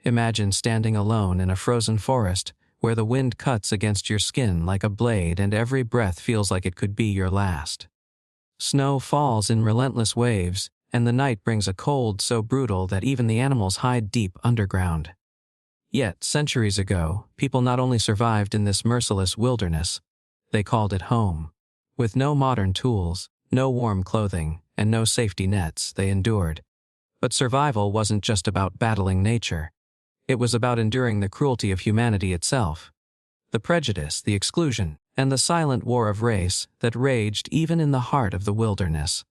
Imagine standing alone in a frozen forest, where the wind cuts against your skin like a blade and every breath feels like it could be your last. Snow falls in relentless waves, and the night brings a cold so brutal that even the animals hide deep underground. Yet, centuries ago, people not only survived in this merciless wilderness, they called it home. With no modern tools, no warm clothing, and no safety nets, they endured. But survival wasn't just about battling nature. It was about enduring the cruelty of humanity itself. The prejudice, the exclusion, and the silent war of race that raged even in the heart of the wilderness.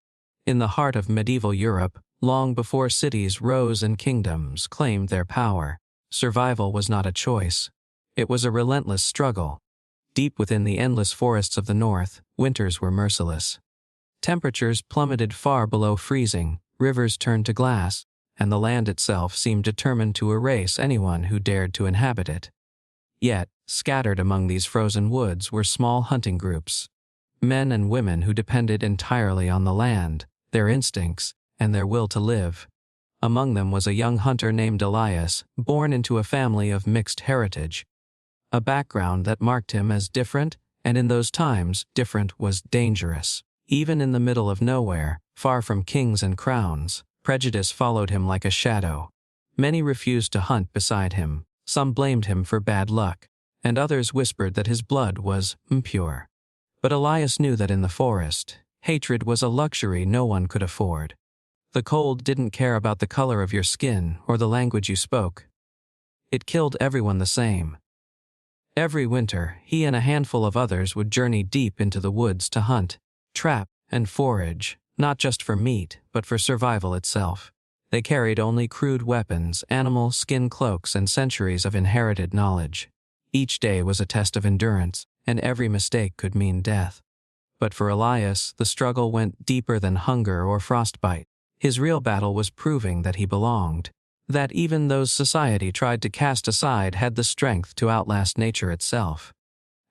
In the heart of medieval Europe, long before cities rose and kingdoms claimed their power, survival was not a choice. It was a relentless struggle. Deep within the endless forests of the north, winters were merciless. Temperatures plummeted far below freezing, rivers turned to glass, and the land itself seemed determined to erase anyone who dared to inhabit it. Yet, scattered among these frozen woods were small hunting groups. Men and women who depended entirely on the land, their instincts, and their will to live. Among them was a young hunter named Elias, born into a family of mixed heritage. A background that marked him as different, and in those times, different was dangerous. Even in the middle of nowhere, far from kings and crowns, prejudice followed him like a shadow. Many refused to hunt beside him, some blamed him for bad luck, and others whispered that his blood was impure. But Elias knew that in the forest, hatred was a luxury no one could afford. The cold didn't care about the color of your skin or the language you spoke. It killed everyone the same. Every winter, he and a handful of others would journey deep into the woods to hunt, trap, and forage, not just for meat, but for survival itself. They carried only crude weapons, animal skin cloaks, and centuries of inherited knowledge. Each day was a test of endurance, and every mistake could mean death. But for Elias, the struggle went deeper than hunger or frostbite. His real battle was proving that he belonged, that even those society tried to cast aside had the strength to outlast nature itself.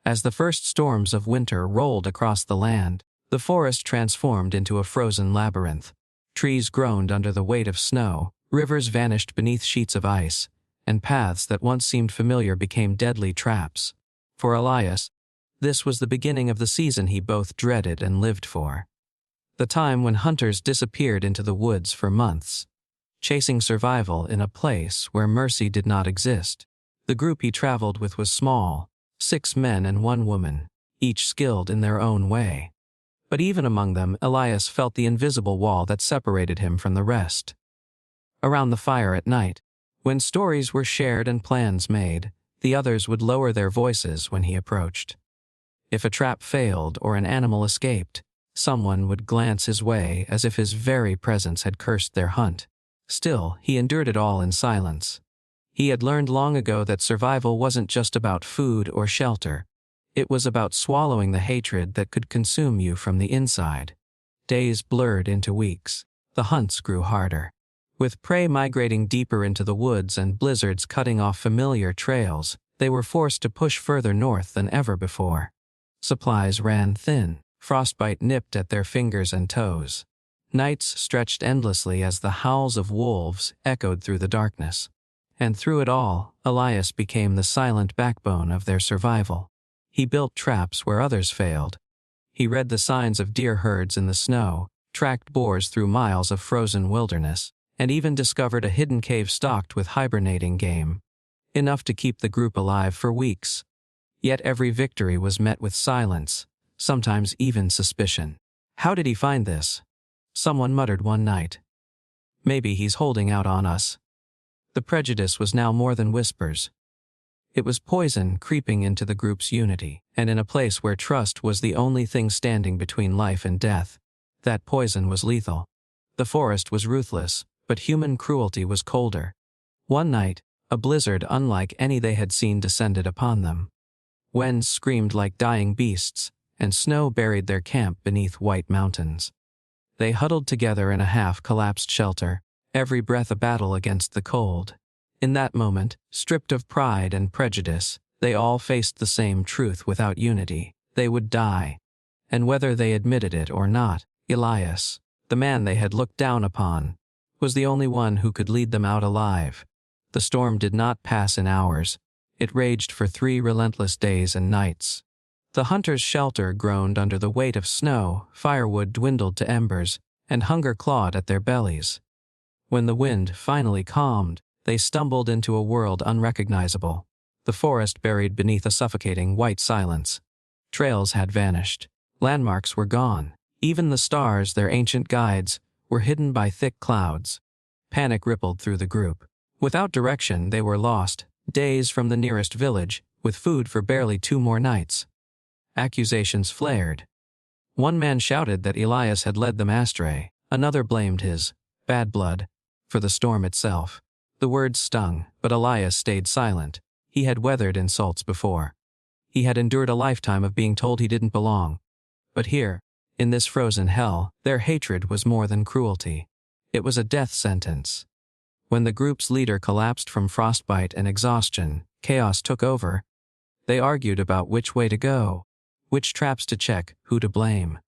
As the first storms of winter rolled across the land, the forest transformed into a frozen labyrinth. Trees groaned under the weight of snow, rivers vanished beneath sheets of ice, and paths that once seemed familiar became deadly traps. For Elias, this was the beginning of the season he both dreaded and lived for. The time when hunters disappeared into the woods for months, chasing survival in a place where mercy did not exist. The group he traveled with was small, 6 men and 1 woman, each skilled in their own way. But even among them, Elias felt the invisible wall that separated him from the rest. Around the fire at night, when stories were shared and plans made, the others would lower their voices when he approached. If a trap failed or an animal escaped, someone would glance his way as if his very presence had cursed their hunt. Still, he endured it all in silence. He had learned long ago that survival wasn't just about food or shelter. It was about swallowing the hatred that could consume you from the inside. Days blurred into weeks. The hunts grew harder. With prey migrating deeper into the woods and blizzards cutting off familiar trails, they were forced to push further north than ever before. Supplies ran thin. Frostbite nipped at their fingers and toes. Nights stretched endlessly as the howls of wolves echoed through the darkness. And through it all, Elias became the silent backbone of their survival. He built traps where others failed. He read the signs of deer herds in the snow, tracked boars through miles of frozen wilderness, and even discovered a hidden cave stocked with hibernating game. Enough to keep the group alive for weeks. Yet every victory was met with silence, sometimes even suspicion. How did he find this? Someone muttered one night. Maybe he's holding out on us. The prejudice was now more than whispers. It was poison creeping into the group's unity, and in a place where trust was the only thing standing between life and death, that poison was lethal. The forest was ruthless, but human cruelty was colder. One night, a blizzard unlike any they had seen descended upon them. Winds screamed like dying beasts, and snow buried their camp beneath white mountains. They huddled together in a half-collapsed shelter, every breath a battle against the cold. In that moment, stripped of pride and prejudice, they all faced the same truth without unity. They would die. And whether they admitted it or not, Elias, the man they had looked down upon, was the only one who could lead them out alive. The storm did not pass in hours. It raged for 3 relentless days and nights. The hunters' shelter groaned under the weight of snow, firewood dwindled to embers, and hunger clawed at their bellies. When the wind finally calmed, they stumbled into a world unrecognizable. The forest buried beneath a suffocating white silence. Trails had vanished. Landmarks were gone. Even the stars, their ancient guides, were hidden by thick clouds. Panic rippled through the group. Without direction, they were lost, days from the nearest village, with food for barely 2 more nights. Accusations flared. One man shouted that Elias had led them astray. Another blamed his bad blood for the storm itself. The words stung, but Elias stayed silent. He had weathered insults before. He had endured a lifetime of being told he didn't belong. But here, in this frozen hell, their hatred was more than cruelty. It was a death sentence. When the group's leader collapsed from frostbite and exhaustion, chaos took over. They argued about which way to go, which traps to check, who to blame.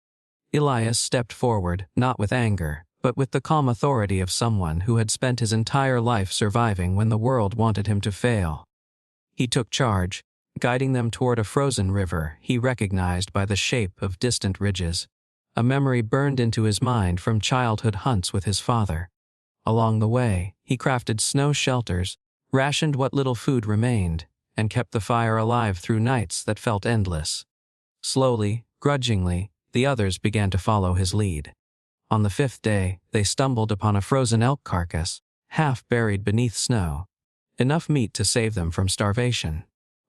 Elias stepped forward, not with anger, but with the calm authority of someone who had spent his entire life surviving when the world wanted him to fail. He took charge, guiding them toward a frozen river he recognized by the shape of distant ridges. A memory burned into his mind from childhood hunts with his father. Along the way, he crafted snow shelters, rationed what little food remained, and kept the fire alive through nights that felt endless. Slowly, grudgingly, the others began to follow his lead. On the 5th day, they stumbled upon a frozen elk carcass, half buried beneath snow. Enough meat to save them from starvation.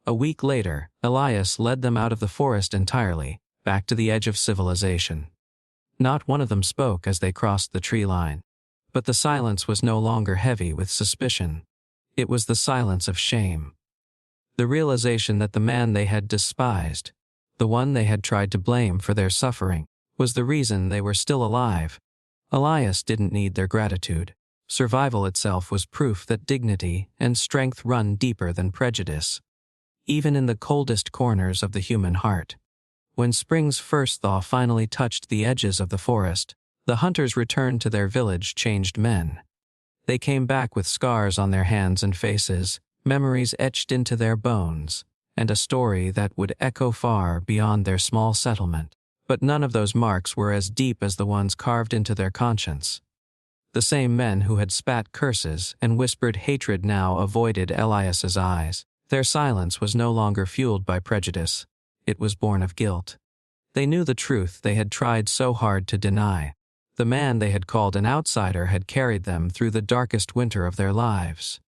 A week later, Elias led them out of the forest entirely, back to the edge of civilization. Not one of them spoke as they crossed the tree line. But the silence was no longer heavy with suspicion. It was the silence of shame. The realization that the man they had despised, the one they had tried to blame for their suffering, was the reason they were still alive. Elias didn't need their gratitude. Survival itself was proof that dignity and strength run deeper than prejudice, even in the coldest corners of the human heart. When spring's first thaw finally touched the edges of the forest, the hunters returned to their village changed men. They came back with scars on their hands and faces, memories etched into their bones, and a story that would echo far beyond their small settlement. But none of those marks were as deep as the ones carved into their conscience. The same men who had spat curses and whispered hatred now avoided Elias's eyes. Their silence was no longer fueled by prejudice. It was born of guilt. They knew the truth they had tried so hard to deny. The man they had called an outsider had carried them through the darkest winter of their lives.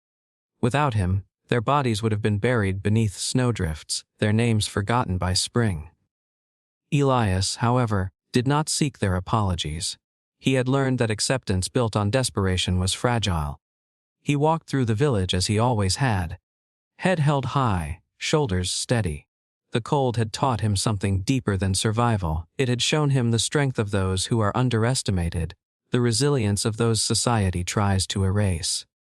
Without him, their bodies would have been buried beneath snowdrifts, their names forgotten by spring. Elias, however, did not seek their apologies. He had learned that acceptance built on desperation was fragile. He walked through the village as he always had, head held high, shoulders steady. The cold had taught him something deeper than survival. It had shown him the strength of those who are underestimated, the resilience of those society tries to erase.